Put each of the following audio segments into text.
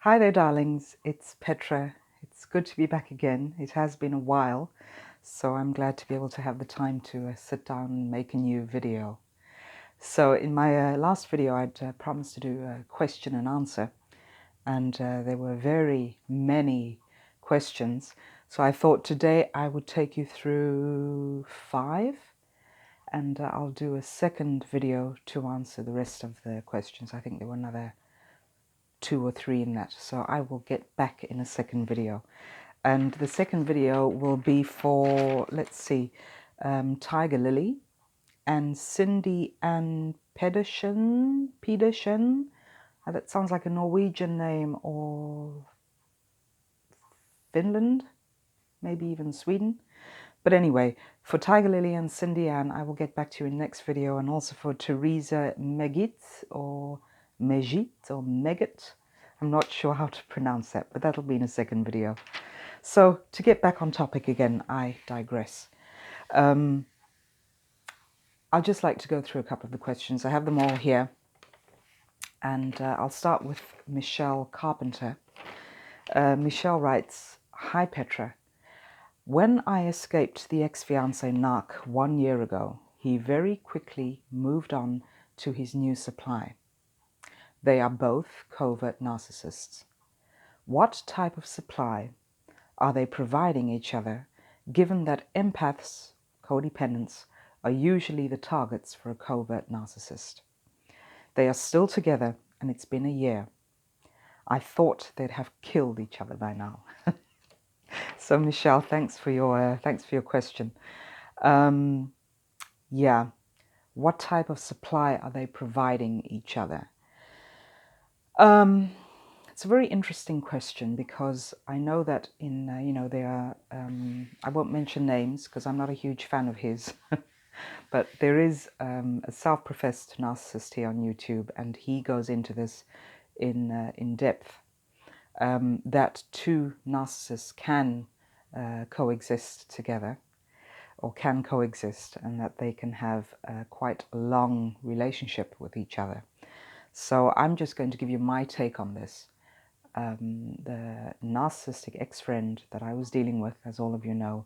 Hi there, darlings. It's Petra. It's good to be back again. It has been a while, so I'm glad to be able to have the time to sit down and make a new video. So in my last video, I'd promised to do a question and answer, and there were very many questions. So I thought today I would take you through 5, and I'll do a second video to answer the rest of the questions. I think there were another 2 or 3 in that, so I will get back in a second video. And the second video will be for, let's see, Tiger Lily and Cindy and Pedersen. That sounds like a Norwegian name, or Finland, maybe even Sweden. But anyway, for Tiger Lily and Cindy Ann, I will get back to you in the next video, and also for Teresa Megit or Megit or Megit. I'm not sure how to pronounce that, but that'll be in a second video. So to get back on topic again, I digress. I'd just like to go through a couple of the questions. I have them all here, and I'll start with Michelle Carpenter. Michelle writes, "Hi Petra. When I escaped the ex-fiancé Narc 1 year ago, he very quickly moved on to his new supply. They are both covert narcissists. What type of supply are they providing each other, given that empaths, codependents, are usually the targets for a covert narcissist? They are still together and it's been a year. I thought they'd have killed each other by now." So Michelle, thanks for your question. Yeah, what type of supply are they providing each other? It's a very interesting question, because I know that in there are I won't mention names because I'm not a huge fan of his, but there is a self-professed narcissist here on YouTube, and he goes into this in depth. That two narcissists can coexist together, or can coexist, and that they can have quite a long relationship with each other. So I'm just going to give you my take on this. The narcissistic ex-friend that I was dealing with, as all of you know,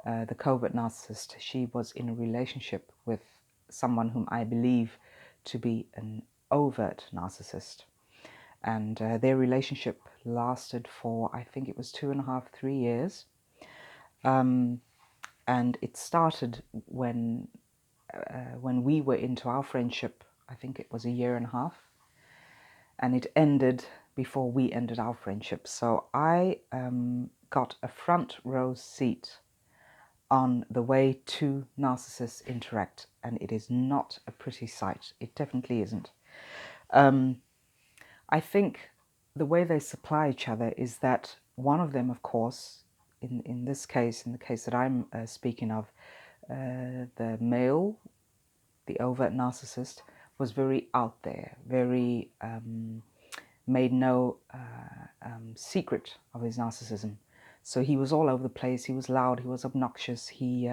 the covert narcissist, she was in a relationship with someone whom I believe to be an overt narcissist. And their relationship lasted for, I think it was 2.5, 3 years. And it started when we were into our friendship. I think it was 1.5 years, and it ended before we ended our friendship. So I got a front row seat on the way two narcissists interact, and it is not a pretty sight. It definitely isn't. I think the way they supply each other is that one of them, of course, in this case, in the case that I'm speaking of, the male, the overt narcissist, was very out there, very made no secret of his narcissism. So he was all over the place. He was loud. He was obnoxious. He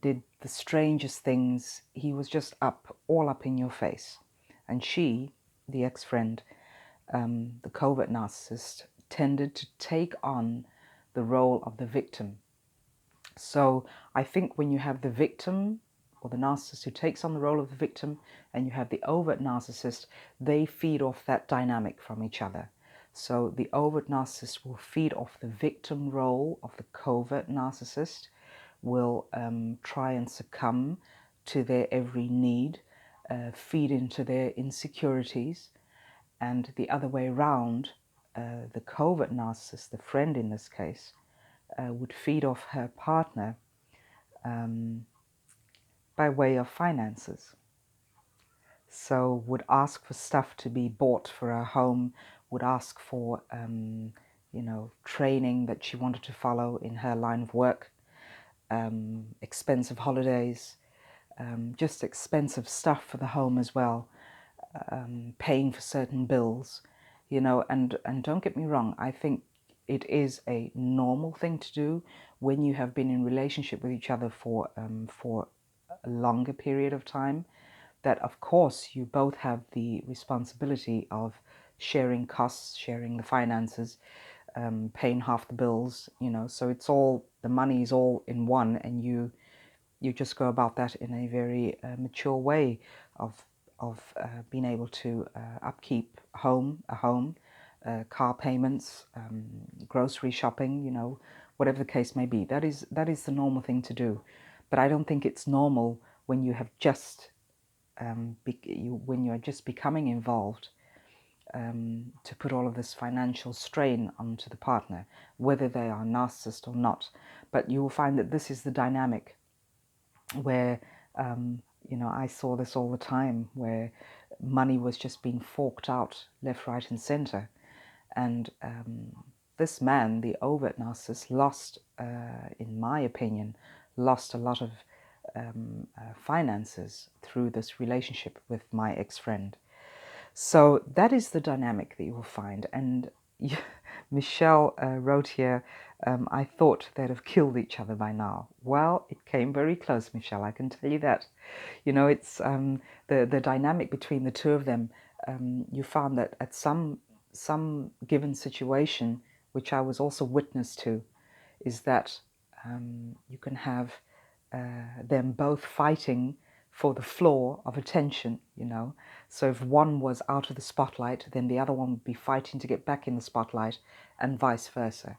did the strangest things. He was just all up in your face. And she, the ex-friend, the covert narcissist, tended to take on the role of the victim. So I think when you have the victim, or the narcissist who takes on the role of the victim, and you have the overt narcissist, they feed off that dynamic from each other. So the overt narcissist will feed off the victim role of the covert narcissist, will try and succumb to their every need, feed into their insecurities, and the other way around, the covert narcissist, the friend in this case, would feed off her partner by way of finances. So would ask for stuff to be bought for her home, would ask for training that she wanted to follow in her line of work, expensive holidays, just expensive stuff for the home as well, paying for certain bills, and don't get me wrong, I think it is a normal thing to do when you have been in relationship with each other for a longer period of time, that of course you both have the responsibility of sharing costs, sharing the finances, paying half the bills, so it's all, the money is all in one, and you just go about that in a very mature way of being able to upkeep a home, car payments, grocery shopping, whatever the case may be. That is the normal thing to do. But I don't think it's normal when you have just when you are just becoming involved, to put all of this financial strain onto the partner, whether they are narcissist or not. But you will find that this is the dynamic where, I saw this all the time, where money was just being forked out left, right, and center. And this man, the overt narcissist, lost, in my opinion, lost a lot of finances through this relationship with my ex-friend. So that is the dynamic that you will find. And Michelle wrote here, I thought they'd have killed each other by now. Well, it came very close, Michelle, I can tell you that. It's the dynamic between the two of them. You found that at some given situation, which I was also witness to, is that you can have them both fighting for the floor of attention, So if one was out of the spotlight, then the other one would be fighting to get back in the spotlight, and vice versa.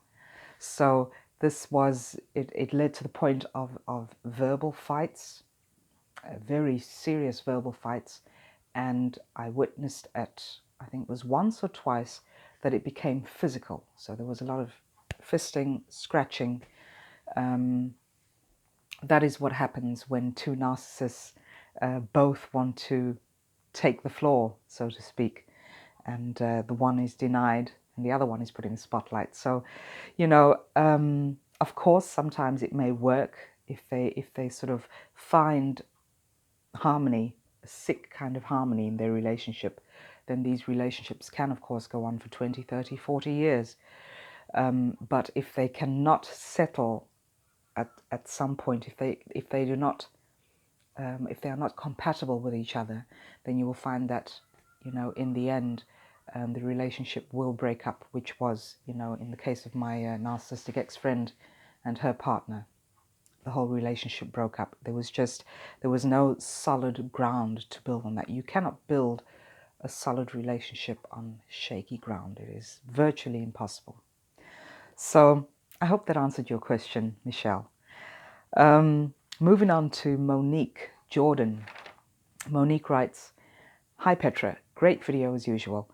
So this was, it led to the point of verbal fights, very serious verbal fights. And I witnessed I think it was once or twice, that it became physical. So there was a lot of fisting, scratching. That is what happens when two narcissists both want to take the floor, so to speak, and the one is denied and the other one is put in the spotlight. So, of course, sometimes it may work if they sort of find harmony, a sick kind of harmony in their relationship. Then these relationships can, of course, go on for 20, 30, 40 years. But if they cannot settle at some point, if they do not, if they are not compatible with each other, then you will find that, in the end, the relationship will break up, which was, in the case of my narcissistic ex-friend and her partner, the whole relationship broke up. There was no solid ground to build on that. You cannot build a solid relationship on shaky ground. It is virtually impossible. So I hope that answered your question, Michelle. Moving on to Monique Jordan. Monique writes, "Hi Petra, great video as usual.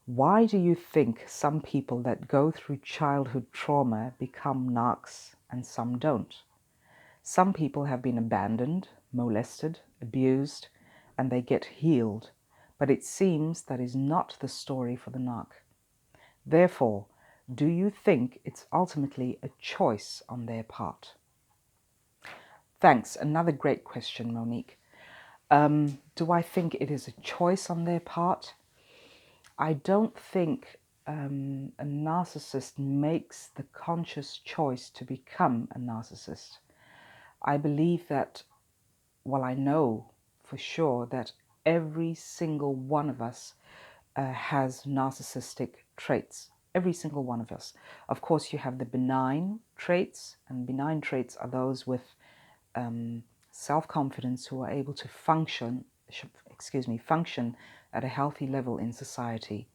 Why do you think some people that go through childhood trauma become narcs and some don't? Some people have been abandoned, molested, abused, and they get healed, but it seems that is not the story for the narc. Therefore, do you think it's ultimately a choice on their part?" Thanks. Another great question, Monique. Do I think it is a choice on their part? I don't think a narcissist makes the conscious choice to become a narcissist. I believe that, well, I know for sure that every single one of us has narcissistic traits. Every single one of us. Of course, you have the benign traits, and benign traits are those with self-confidence, who are able to function at a healthy level in society.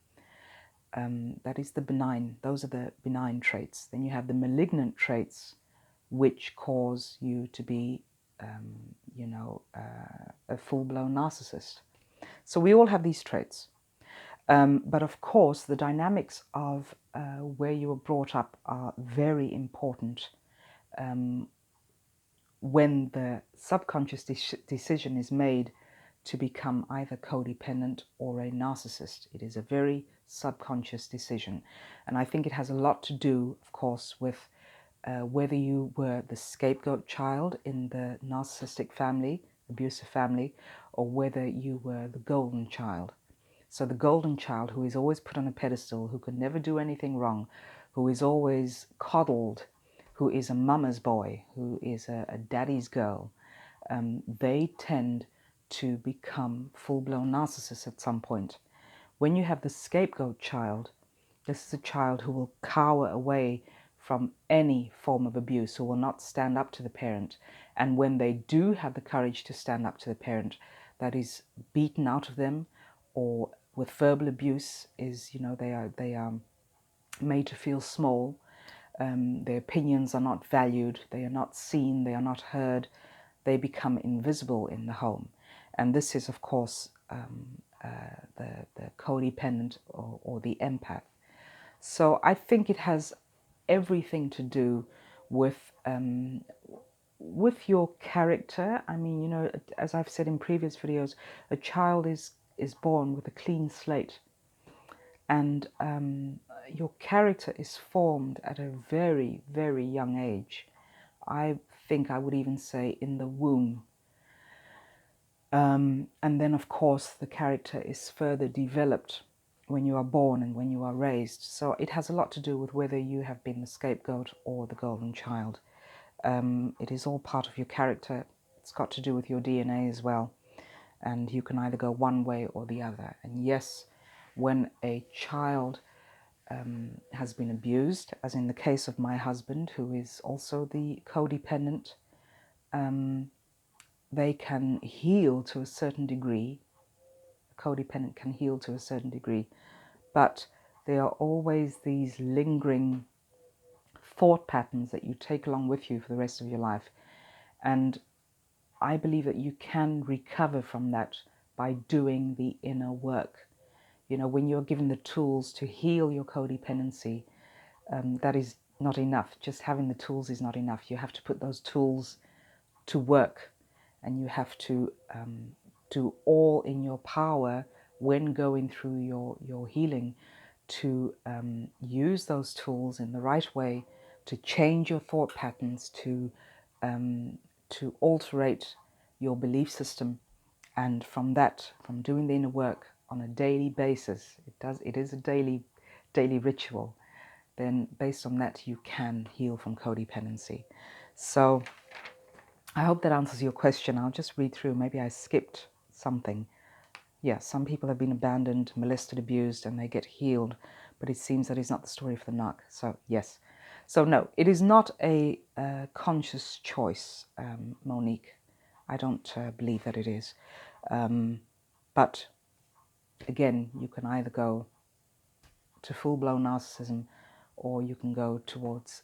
That is the benign. Those are the benign traits. Then you have the malignant traits, which cause you to be, a full-blown narcissist. So we all have these traits. But of course, the dynamics of where you were brought up are very important when the subconscious decision is made to become either codependent or a narcissist. It is a very subconscious decision. And I think it has a lot to do, of course, with whether you were the scapegoat child in the narcissistic family, abusive family, or whether you were the golden child. So the golden child, who is always put on a pedestal, who can never do anything wrong, who is always coddled, who is a mama's boy, who is a daddy's girl, they tend to become full-blown narcissists at some point. When you have the scapegoat child, this is a child who will cower away from any form of abuse, who will not stand up to the parent. And when they do have the courage to stand up to the parent, that is beaten out of them, or with verbal abuse, is, you know, they are made to feel small. Their opinions are not valued. They are not seen. They are not heard. They become invisible in the home. And this is, of course, the codependent or the empath. So I think it has everything to do with your character. I mean, you know, as I've said in previous videos, a child is born with a clean slate, and your character is formed at a very, very young age. I think I would even say in the womb. And then, of course, the character is further developed when you are born and when you are raised. So it has a lot to do with whether you have been the scapegoat or the golden child. It is all part of your character. It's got to do with your DNA as well. And you can either go one way or the other. And yes, when a child has been abused, as in the case of my husband, who is also the codependent, they can heal to a certain degree. A codependent can heal to a certain degree, but there are always these lingering thought patterns that you take along with you for the rest of your life. And I believe that you can recover from that by doing the inner work. You know, when you're given the tools to heal your codependency, that is not enough. Just having the tools is not enough. You have to put those tools to work, and you have to do all in your power when going through your healing to use those tools in the right way, to change your thought patterns, to alterate your belief system. And from that, from doing the inner work on a daily basis, it is a daily ritual, then based on that you can heal from codependency. So I hope that answers your question. I'll just read through. Maybe I skipped something. Yeah, some people have been abandoned, molested, abused, and they get healed. But it seems that is not the story for the narc. So, yes. So, no, it is not a conscious choice, Monique. I don't believe that it is. But, again, you can either go to full-blown narcissism or you can go towards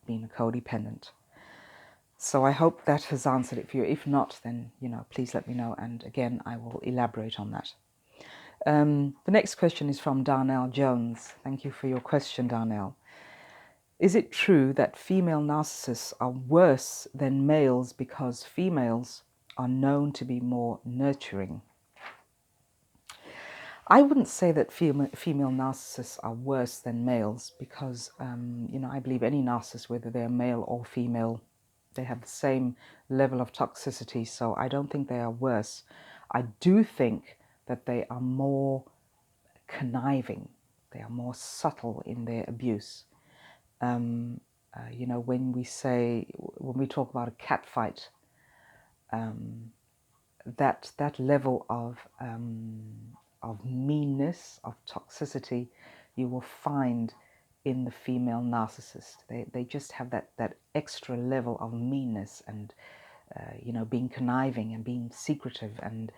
being a codependent. So I hope that has answered it for you. If not, then, you know, please let me know. And again, I will elaborate on that. The next question is from Darnell Jones. Thank you for your question, Darnell. Is it true that female narcissists are worse than males because females are known to be more nurturing? I wouldn't say that female narcissists are worse than males because, you know, I believe any narcissist, whether they're male or female, they have the same level of toxicity, so I don't think they are worse. I do think that they are more conniving. They are more subtle in their abuse. You know, when we talk about a cat fight, that level of meanness, of toxicity, you will find in the female narcissist. They just have that extra level of meanness and, you know, being conniving and being secretive and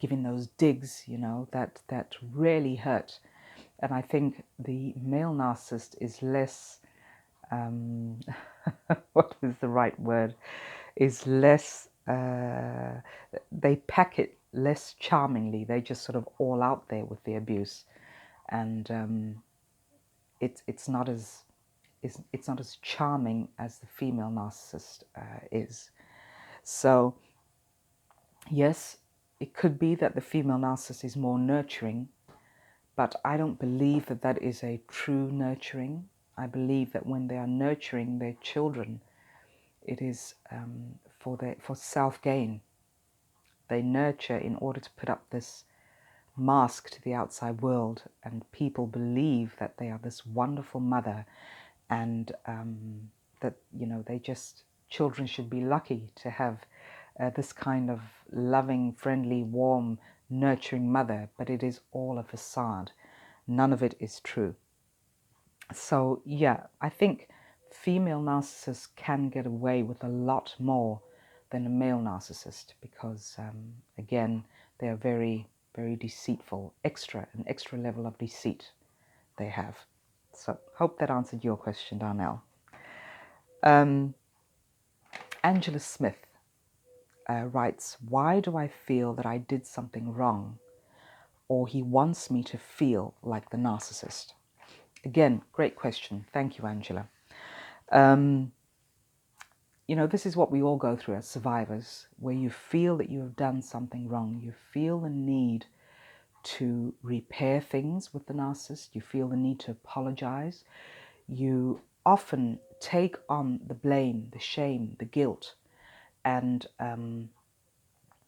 giving those digs, you know, that really hurt. And I think the male narcissist is less, what is the right word, is less, they pack it less charmingly. They just sort of all out there with the abuse. And it's not as charming as the female narcissist is. So yes, it could be that the female narcissist is more nurturing, but I don't believe that that is a true nurturing. I believe that when they are nurturing their children, it is for self-gain. They nurture in order to put up this mask to the outside world, and people believe that they are this wonderful mother, and that, you know, children should be lucky to have this kind of loving, friendly, warm nurturing mother, but it is all a facade. None of it is true. So yeah, I think female narcissists can get away with a lot more than a male narcissist because, again, they are very, very deceitful, an extra level of deceit they have. So hope that answered your question, Darnell. Angela Smith writes, why do I feel that I did something wrong, or he wants me to feel like the narcissist? Again, great question. Thank you, Angela. You know, this is what we all go through as survivors, where you feel that you have done something wrong. You feel the need to repair things with the narcissist. You feel the need to apologize. You often take on the blame, the shame, the guilt, and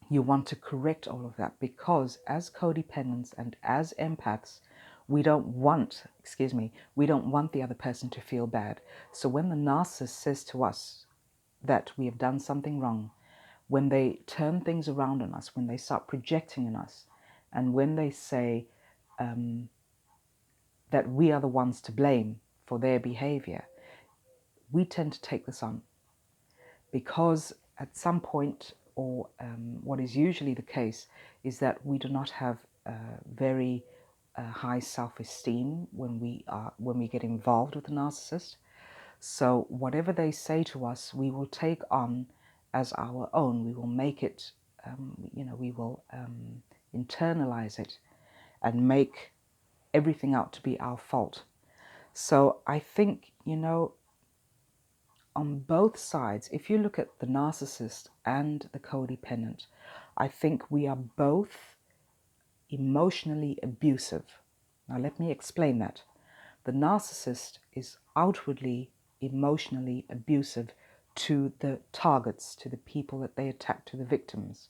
you want to correct all of that because as codependents and as empaths, we don't want the other person to feel bad. So when the narcissist says to us that we have done something wrong, when they turn things around on us, when they start projecting on us, and when they say that we are the ones to blame for their behavior, we tend to take this on because at some point, or what is usually the case, is that we do not have very high self-esteem when we get involved with a narcissist. So whatever they say to us, we will take on as our own. We will make it, we will internalize it and make everything out to be our fault. So I think, on both sides, if you look at the narcissist and the codependent, I think we are both emotionally abusive. Now let me explain that. The narcissist is outwardly emotionally abusive to the targets, to the people that they attack, to the victims.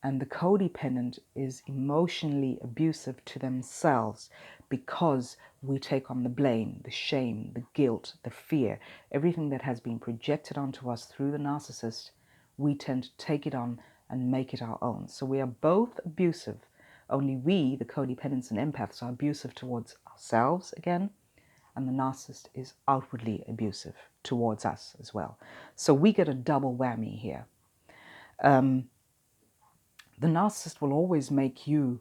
And the codependent is emotionally abusive to themselves because we take on the blame, the shame, the guilt, the fear, everything that has been projected onto us through the narcissist, we tend to take it on and make it our own. So we are both abusive. Only we, the codependents and empaths, are abusive towards ourselves again, and the narcissist is outwardly abusive towards us as well. So we get a double whammy here. The narcissist will always make you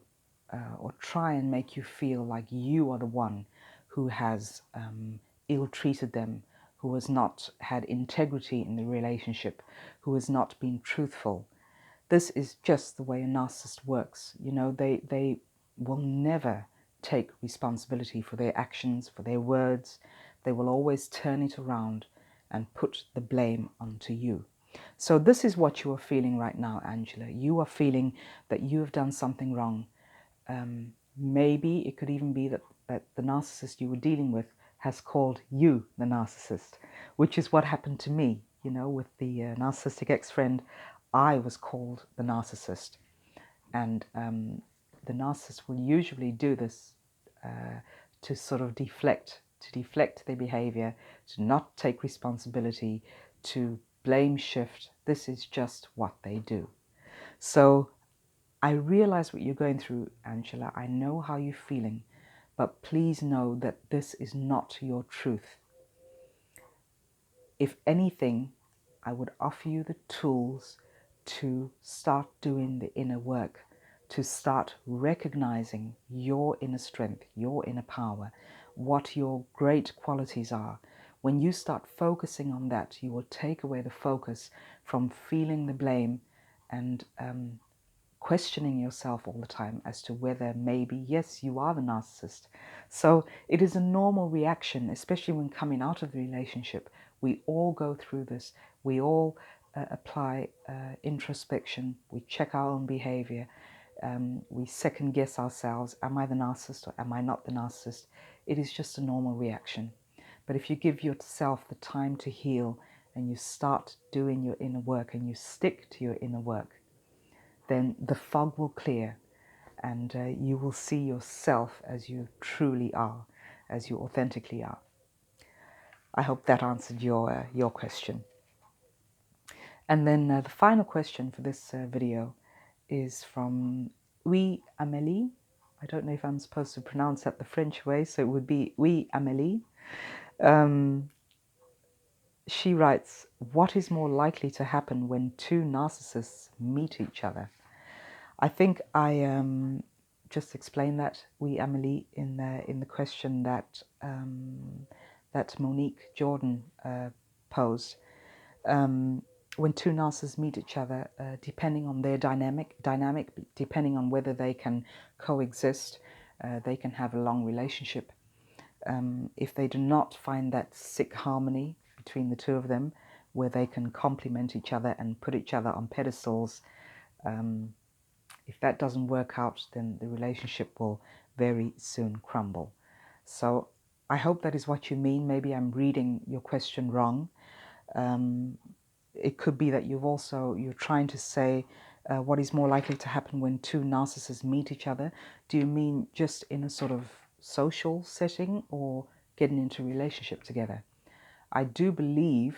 or try and make you feel like you are the one who has ill-treated them, who has not had integrity in the relationship, who has not been truthful. This is just the way a narcissist works. They will never take responsibility for their actions, for their words. They will always turn it around and put the blame onto you. So this is what you are feeling right now, Angela. You are feeling that you have done something wrong. Maybe it could even be that the narcissist you were dealing with has called you the narcissist, which is what happened to me. With the narcissistic ex-friend, I was called the narcissist. And the narcissist will usually do this to sort of deflect their behavior, to not take responsibility, to blame shift. This is just what they do. So I realize what you're going through, Angela. I know how you're feeling, but please know that this is not your truth. If anything, I would offer you the tools to start doing the inner work, to start recognizing your inner strength, your inner power, what your great qualities are. When you start focusing on that, you will take away the focus from feeling the blame and questioning yourself all the time as to whether maybe, yes, you are the narcissist. So it is a normal reaction, especially when coming out of the relationship. We all go through this. We all apply introspection. We check our own behavior. We second guess ourselves. Am I the narcissist or am I not the narcissist? It is just a normal reaction. But if you give yourself the time to heal and you start doing your inner work and you stick to your inner work, then the fog will clear and you will see yourself as you truly are, as you authentically are. I hope that answered your question. And then the final question for this video is from Oui, Amélie. I don't know if I'm supposed to pronounce that the French way, so it would be Oui, Amélie. She writes, what is more likely to happen when two narcissists meet each other? I think I just explained that, Oui, Amélie, in the question that that Monique Jordan posed. When two narcissists meet each other, depending on their dynamic, depending on whether they can coexist, they can have a long relationship. If they do not find that sick harmony between the two of them, where they can complement each other and put each other on pedestals, if that doesn't work out, then the relationship will very soon crumble. So I hope that is what you mean. Maybe I'm reading your question wrong. It could be that you're trying to say what is more likely to happen when two narcissists meet each other. Do you mean just in a sort of social setting or getting into a relationship together? I do believe,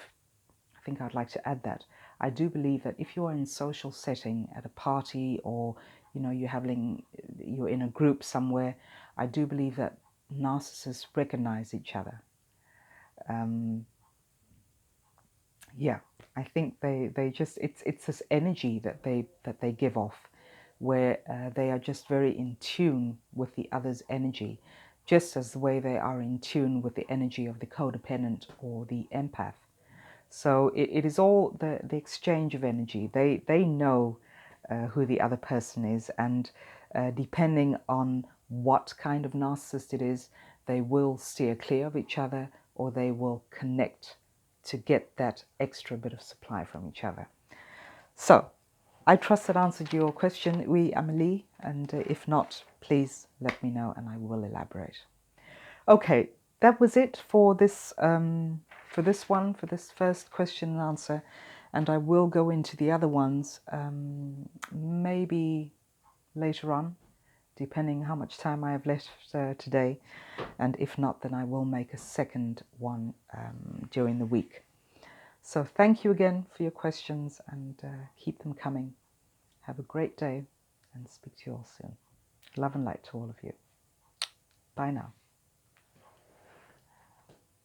I think I'd like to add that, I do believe that if you're in a social setting at a party, or you're in a group somewhere, I do believe that narcissists recognize each other. Yeah, I think they just it's this energy that they give off, where they are just very in tune with the other's energy, just as the way they are in tune with the energy of the codependent or the empath. So it is all the exchange of energy. They know who the other person is, and depending on what kind of narcissist it is, they will steer clear of each other, or they will connect to get that extra bit of supply from each other. So I trust that answered your question, Oui, Amélie, and if not, please let me know and I will elaborate. Okay, that was it for this for this first question and answer, and I will go into the other ones maybe later on, depending how much time I have left today, and if not, then I will make a second one during the week. So thank you again for your questions, and keep them coming. Have a great day and speak to you all soon. Love and light to all of you. Bye now.